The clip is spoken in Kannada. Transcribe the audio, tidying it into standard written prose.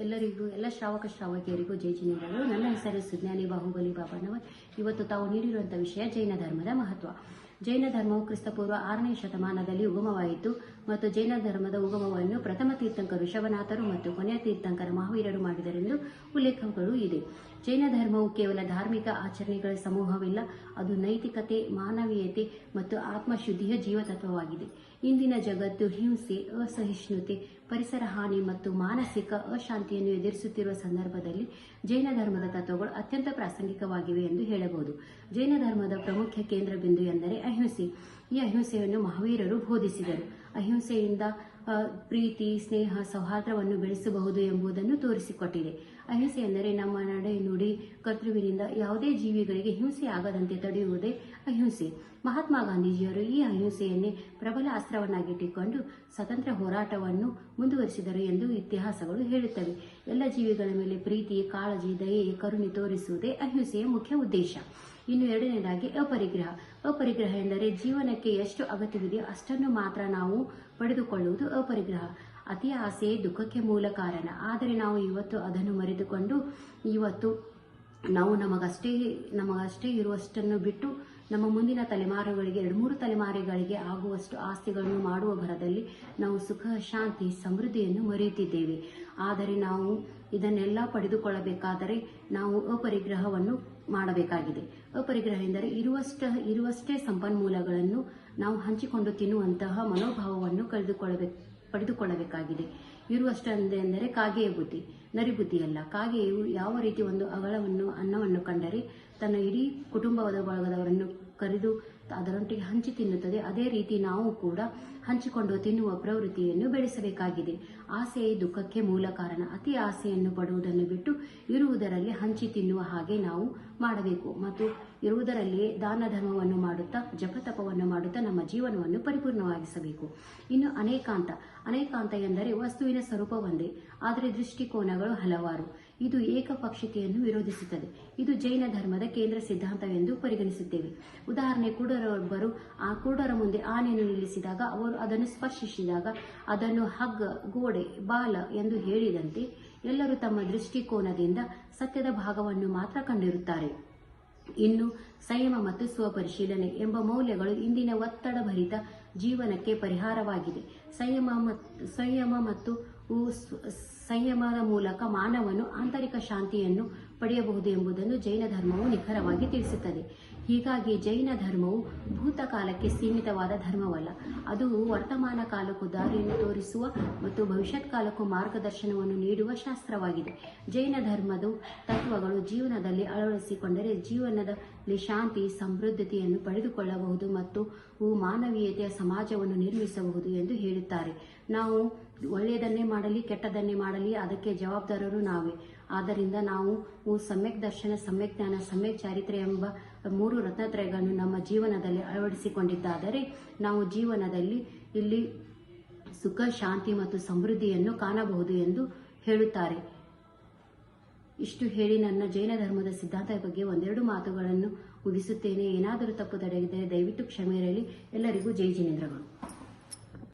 ಎಲ್ಲರಿಗೂ ಎಲ್ಲ ಶ್ರಾವಕಿಯರಿಗೂ ಜೈ ಜಿನೇಂದ್ರಗಳು. ನನ್ನ ಹೆಸರು ಸುಜ್ಞಾನಿ ಬಾಹುಬಲಿ ಬಾಬಾನವರ್. ಇವತ್ತು ತಾವು ನೀಡಿರುವಂತಹ ವಿಷಯ ಜೈನ ಧರ್ಮದ ಮಹತ್ವ. ಜೈನ ಧರ್ಮವು ಕ್ರಿಸ್ತಪೂರ್ವ 6ನೇ ಶತಮಾನದಲ್ಲಿ ಉಗಮವಾಯಿತು ಮತ್ತು ಜೈನ ಧರ್ಮದ ಉಗಮವನ್ನು ಪ್ರಥಮ ತೀರ್ಥಂಕರು ಋಷಭನಾಥರು ಮತ್ತು ಕೊನೆಯ ತೀರ್ಥಂಕರ ಮಹಾವೀರರು ಮಾಡಿದರೆಂದು ಉಲ್ಲೇಖಗಳು ಇದೆ. ಜೈನ ಧರ್ಮವು ಕೇವಲ ಧಾರ್ಮಿಕ ಆಚರಣೆಗಳ ಸಮೂಹವಿಲ್ಲ, ಅದು ನೈತಿಕತೆ, ಮಾನವೀಯತೆ ಮತ್ತು ಆತ್ಮಶುದ್ಧಿಯ ಜೀವತತ್ವವಾಗಿದೆ. ಇಂದಿನ ಜಗತ್ತು ಹಿಂಸೆ, ಅಸಹಿಷ್ಣುತೆ, ಪರಿಸರ ಹಾನಿ ಮತ್ತು ಮಾನಸಿಕ ಅಶಾಂತಿಯನ್ನು ಎದುರಿಸುತ್ತಿರುವ ಸಂದರ್ಭದಲ್ಲಿ ಜೈನ ಧರ್ಮದ ತತ್ವಗಳು ಅತ್ಯಂತ ಪ್ರಾಸಂಗಿಕವಾಗಿವೆ ಎಂದು ಹೇಳಬಹುದು. ಜೈನ ಧರ್ಮದ ಪ್ರಮುಖ ಕೇಂದ್ರ ಬಿಂದು ಎಂದರೆ ಅಹಿಂಸೆ. ಈ ಅಹಿಂಸೆಯನ್ನು ಮಹಾವೀರರು ಬೋಧಿಸಿದರು. ಅಹಿಂಸೆಯಿಂದ ಪ್ರೀತಿ, ಸ್ನೇಹ, ಸೌಹಾರ್ದವನ್ನು ಬೆಳೆಸಬಹುದು ಎಂಬುದನ್ನು ತೋರಿಸಿಕೊಟ್ಟಿದೆ. ಅಹಿಂಸೆ ಎಂದರೆ ನಮ್ಮ ನಡೆ, ನುಡಿ, ಕರ್ತೃವಿನಿಂದ ಯಾವುದೇ ಜೀವಿಗಳಿಗೆ ಹಿಂಸೆ ಆಗದಂತೆ ತಡೆಯುವುದೇ ಅಹಿಂಸೆ. ಮಹಾತ್ಮ ಗಾಂಧೀಜಿಯವರು ಈ ಅಹಿಂಸೆಯನ್ನೇ ಪ್ರಬಲ ಅಸ್ತ್ರವನ್ನಾಗಿಟ್ಟುಕೊಂಡು ಸ್ವತಂತ್ರ ಹೋರಾಟವನ್ನು ಮುಂದುವರಿಸಿದರು ಎಂದು ಇತಿಹಾಸಗಳು ಹೇಳುತ್ತವೆ. ಎಲ್ಲ ಜೀವಿಗಳ ಮೇಲೆ ಪ್ರೀತಿ, ಕಾಳಜಿ, ದಯೆ, ಕರುಣೆ ತೋರಿಸುವುದೇ ಅಹಿಂಸೆಯ ಮುಖ್ಯ ಉದ್ದೇಶ. ಇನ್ನು ಎರಡನೇದಾಗಿ ಅಪರಿಗ್ರಹ. ಅಪರಿಗ್ರಹ ಎಂದರೆ ಜೀವನಕ್ಕೆ ಎಷ್ಟು ಅಗತ್ಯವಿದೆಯೋ ಅಷ್ಟನ್ನು ಮಾತ್ರ ನಾವು ಪಡೆದುಕೊಳ್ಳುವುದು ಅಪರಿಗ್ರಹ. ಅತಿ ಆಸೆಯೇ ದುಃಖಕ್ಕೆ ಮೂಲ ಕಾರಣ. ಆದರೆ ನಾವು ಇವತ್ತು ಅದನ್ನು ಮರೆತುಕೊಂಡು ಇವತ್ತು ನಾವು ನಮಗಷ್ಟೇ ಇರುವಷ್ಟನ್ನು ಬಿಟ್ಟು ನಮ್ಮ ಮುಂದಿನ ತಲೆಮಾರುಗಳಿಗೆ 2-3 ತಲೆಮಾರುಗಳಿಗೆ ಆಗುವಷ್ಟು ಆಸ್ತಿಗಳನ್ನು ಮಾಡುವ ಭರದಲ್ಲಿ ನಾವು ಸುಖ, ಶಾಂತಿ, ಸಮೃದ್ಧಿಯನ್ನು ಮರೆಯುತ್ತಿದ್ದೇವೆ. ಆದರೆ ನಾವು ಇದನ್ನೆಲ್ಲ ಪಡೆದುಕೊಳ್ಳಬೇಕಾದರೆ ನಾವು ಅಪರಿಗ್ರಹವನ್ನು ಮಾಡಬೇಕಾಗಿದೆ. ಅಪರಿಗ್ರಹ ಎಂದರೆ ಇರುವಷ್ಟೇ ಸಂಪನ್ಮೂಲಗಳನ್ನು ನಾವು ಹಂಚಿಕೊಂಡು ತಿನ್ನುವಂತಹ ಮನೋಭಾವವನ್ನು ಪಡೆದುಕೊಳ್ಳಬೇಕಾಗಿದೆ. ಇರುವಷ್ಟೆಂದರೆ ಕಾಗೆಯ ಬುದ್ಧಿ, ನರಿಬುದ್ಧಿಯಲ್ಲ. ಕಾಗೆಯು ಯಾವ ರೀತಿ ಒಂದು ಅನ್ನವನ್ನು ಕಂಡರೆ ತನ್ನ ಇಡೀ ಕುಟುಂಬದ ಬಳಗದವರನ್ನು ಕರೆದು ಅದರೊಟ್ಟಿಗೆ ಹಂಚಿ ತಿನ್ನುತ್ತದೆ, ಅದೇ ರೀತಿ ನಾವು ಕೂಡ ಹಂಚಿಕೊಂಡು ತಿನ್ನುವ ಪ್ರವೃತ್ತಿಯನ್ನು ಬೆಳೆಸಬೇಕಾಗಿದೆ. ಆಸೆಯೇ ದುಃಖಕ್ಕೆ ಮೂಲ ಕಾರಣ. ಅತಿ ಆಸೆಯನ್ನು ಪಡುವುದನ್ನು ಬಿಟ್ಟು ಇರುವುದರಲ್ಲಿ ಹಂಚಿ ತಿನ್ನುವ ಹಾಗೆ ನಾವು ಮಾಡಬೇಕು ಮತ್ತು ಇರುವುದರಲ್ಲಿಯೇ ದಾನ ಧರ್ಮವನ್ನು ಮಾಡುತ್ತಾ, ಜಪತಪವನ್ನು ಮಾಡುತ್ತಾ ನಮ್ಮ ಜೀವನವನ್ನು ಪರಿಪೂರ್ಣವಾಗಿಸಬೇಕು. ಇನ್ನು ಅನೇಕಾಂತ ಎಂದರೆ ವಸ್ತುವಿನ ಸ್ವರೂಪ ಒಂದೇ, ಆದರೆ ದೃಷ್ಟಿಕೋನಗಳು ಹಲವಾರು. ಇದು ಏಕಪಕ್ಷೀಯತೆಯನ್ನು ವಿರೋಧಿಸುತ್ತದೆ. ಇದು ಜೈನ ಧರ್ಮದ ಕೇಂದ್ರ ಸಿದ್ಧಾಂತವೆಂದು ಪರಿಗಣಿಸುತ್ತೇವೆ. ಉದಾಹರಣೆ, ಕುರುಡರೊಬ್ಬರು ಆ ಕುರುಡರ ಮುಂದೆ ಆನೆಯನ್ನು ನಿಲ್ಲಿಸಿದಾಗ ಅವರು ಅದನ್ನು ಸ್ಪರ್ಶಿಸಿದಾಗ ಅದನ್ನು ಹಗ್ಗ, ಗೋಡೆ, ಬಾಲ ಎಂದು ಹೇಳಿದಂತೆ ಎಲ್ಲರೂ ತಮ್ಮ ದೃಷ್ಟಿಕೋನದಿಂದ ಸತ್ಯದ ಭಾಗವನ್ನು ಮಾತ್ರ ಕಂಡಿರುತ್ತಾರೆ. ಇನ್ನು ಸಂಯಮ ಮತ್ತು ಸ್ವಪರಿಶೀಲನೆ ಎಂಬ ಮೌಲ್ಯಗಳು ಇಂದಿನ ಒತ್ತಡಭರಿತ ಜೀವನಕ್ಕೆ ಪರಿಹಾರವಾಗಿದೆ. ಸಂಯಮದ ಮೂಲಕ ಮಾನವನು ಆಂತರಿಕ ಶಾಂತಿಯನ್ನು ಪಡೆಯಬಹುದು ಎಂಬುದನ್ನು ಜೈನ ಧರ್ಮವು ನಿಖರವಾಗಿ ತಿಳಿಸುತ್ತದೆ. ಹೀಗಾಗಿ ಜೈನ ಧರ್ಮವು ಭೂತಕಾಲಕ್ಕೆ ಸೀಮಿತವಾದ ಧರ್ಮವಲ್ಲ, ಅದು ವರ್ತಮಾನ ಕಾಲಕ್ಕೂ ದಾರಿಯನ್ನು ತೋರಿಸುವ ಮತ್ತು ಭವಿಷ್ಯತ್ ಕಾಲಕ್ಕೂ ಮಾರ್ಗದರ್ಶನವನ್ನು ನೀಡುವ ಶಾಸ್ತ್ರವಾಗಿದೆ. ಜೈನ ಧರ್ಮದ ತತ್ವಗಳು ಜೀವನದಲ್ಲಿ ಅಳವಡಿಸಿಕೊಂಡರೆ ಜೀವನದಲ್ಲಿ ಶಾಂತಿ, ಸಮೃದ್ಧತೆಯನ್ನು ಪಡೆದುಕೊಳ್ಳಬಹುದು ಮತ್ತು ಮಾನವೀಯತೆಯ ಸಮಾಜವನ್ನು ನಿರ್ಮಿಸಬಹುದು ಎಂದು ಹೇಳುತ್ತಾರೆ. ನಾವು ಒಳ್ಳೆಯದನ್ನೇ ಮಾಡಲಿ, ಕೆಟ್ಟದನ್ನೇ ಮಾಡಲಿ ಅದಕ್ಕೆ ಜವಾಬ್ದಾರರು ನಾವೇ. ಆದ್ದರಿಂದ ನಾವು ಸಮ್ಯಕ್ ದರ್ಶನ, ಸಮ್ಯಕ್ ಜ್ಞಾನ, ಸಮ್ಯಕ್ ಚಾರಿತ್ರ್ಯ ಎಂಬ 3 ರತ್ನತ್ರಯಗಳನ್ನು ನಮ್ಮ ಜೀವನದಲ್ಲಿ ಅಳವಡಿಸಿಕೊಂಡಿದ್ದಾದರೆ ನಾವು ಜೀವನದಲ್ಲಿ ಇಲ್ಲಿ ಸುಖ, ಶಾಂತಿ ಮತ್ತು ಸಮೃದ್ಧಿಯನ್ನು ಕಾಣಬಹುದು ಎಂದು ಹೇಳುತ್ತಾರೆ. ಇಷ್ಟು ಹೇಳಿ ನನ್ನ ಜೈನ ಧರ್ಮದ ಸಿದ್ಧಾಂತದ ಬಗ್ಗೆ 1-2 ಮಾತುಗಳನ್ನು ಮುಗಿಸುತ್ತೇನೆ. ಏನಾದರೂ ತಪ್ಪು ತಡೆಯಿದ್ದರೆ ದಯವಿಟ್ಟು ಕ್ಷಮೆ ಇರಲಿ. ಎಲ್ಲರಿಗೂ ಜೈ ಜಿನೇಂದ್ರಗಳು.